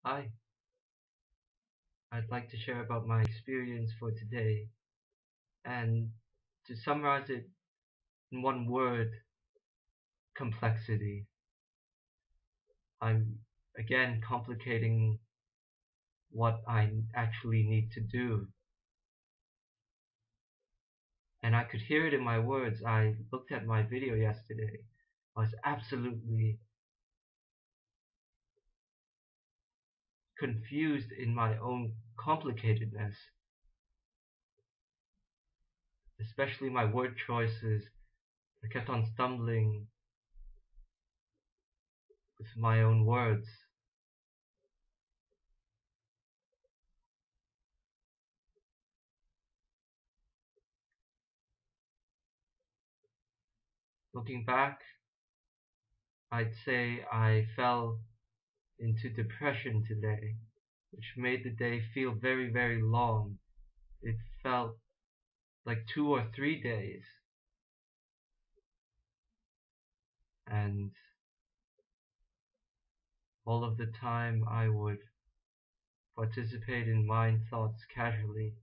Hi, I'd like to share about my experience for today, and to summarize it in one word, complexity. I'm again complicating what I actually need to do, and I could hear it in my words. I looked at my video yesterday. I was absolutely confused in my own complicatedness, especially my word choices. I kept on stumbling with my own words. Looking back, I'd say I fell into depression today, which made the day feel very, very long. It felt like 2 or 3 days, and all of the time I would participate in mind thoughts casually.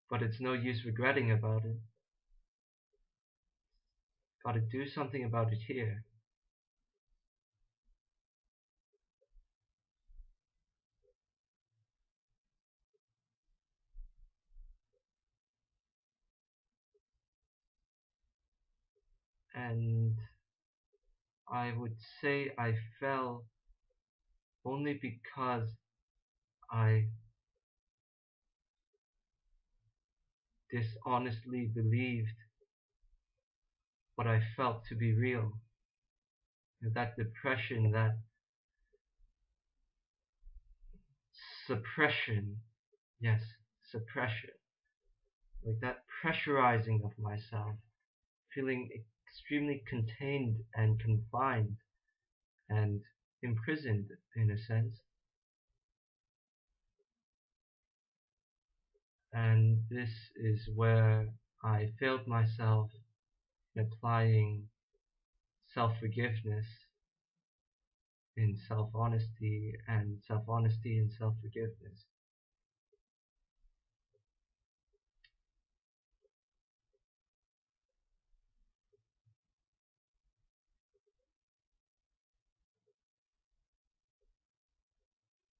But it's no use regretting about it. Gotta do something about it here. And I would say I fell only because I dishonestly believed what I felt to be real. That depression, that suppression, yes, suppression, like that pressurizing of myself, feeling extremely contained and confined and imprisoned in a sense. And this is where I failed myself in applying self forgiveness in self honesty and self honesty in self forgiveness.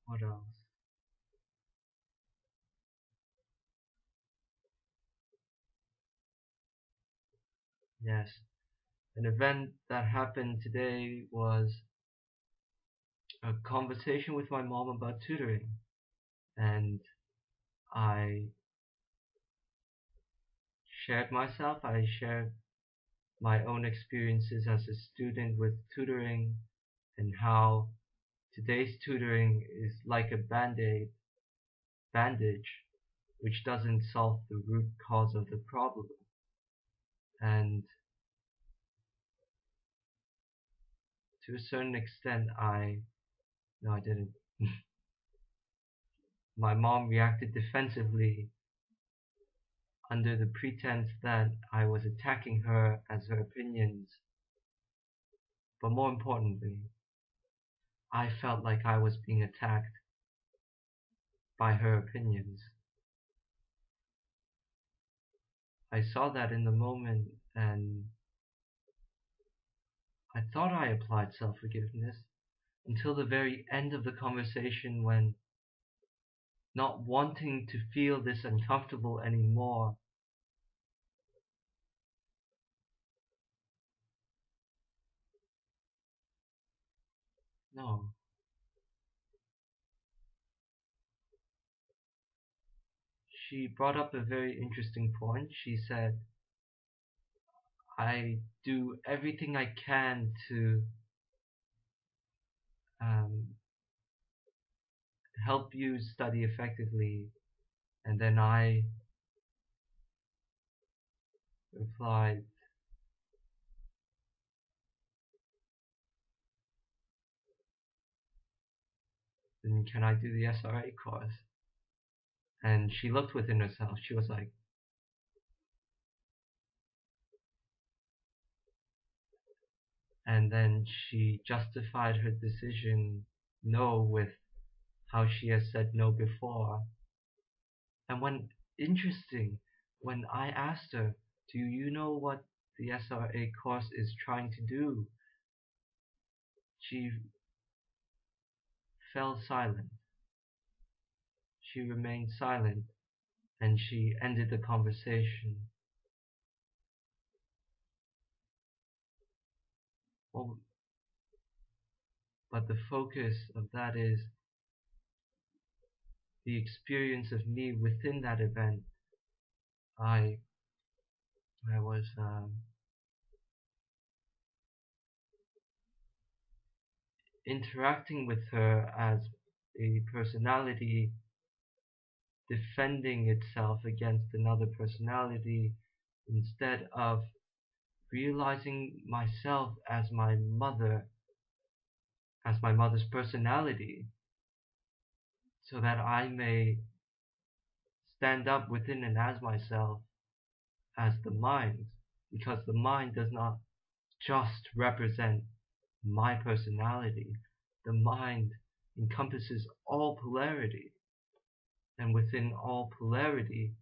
What else? Yes, an event that happened today was a conversation with my mom about tutoring, and I shared myself. I shared my own experiences as a student with tutoring and how today's tutoring is like a band-aid bandage which doesn't solve the root cause of the problem. And to a certain extent, no, I didn't. My mom reacted defensively under the pretense that I was attacking her as her opinions. But more importantly, I felt like I was being attacked by her opinions. I saw that in the moment, and I thought I applied self-forgiveness until the very end of the conversation when, not wanting to feel this uncomfortable anymore, no, she brought up a very interesting point. She said, I do everything I can to um, help you study effectively. And then I replied, then can I do the SRA course? And she looked within herself. She was like, And then she justified her decision no with how she has said no before. And interesting, when I asked her, do you know what the SRA course is trying to do? She fell silent. She remained silent and she ended the conversation. Well, but the focus of that is the experience of me within that event. I I was interacting with her as a personality defending itself against another personality instead of realizing myself as my mother's personality, so that I may stand up within and as myself as the mind, because the mind does not just represent my personality. The mind encompasses all polarity, and within all polarity,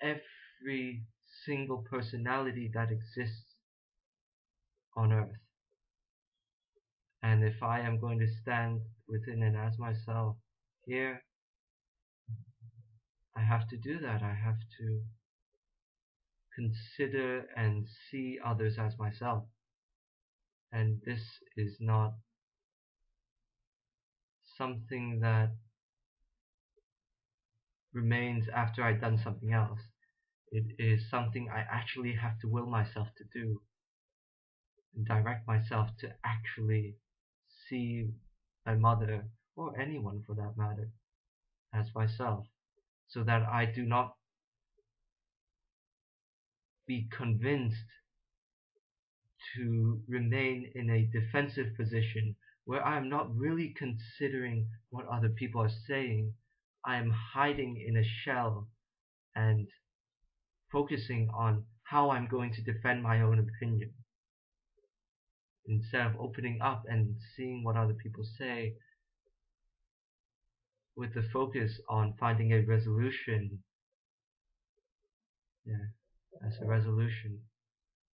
every single personality that exists on earth. And if I am going to stand within and as myself here, I have to do that. I have to consider and see others as myself. And this is not something that remains after I've done something else. It is something I actually have to will myself to do and direct myself to actually see my mother, or anyone for that matter, as myself, so that I do not be convinced to remain in a defensive position where I am not really considering what other people are saying. I am hiding in a shell and focusing on how I'm going to defend my own opinion instead of opening up and seeing what other people say with the focus on finding a resolution. Yeah, as a resolution.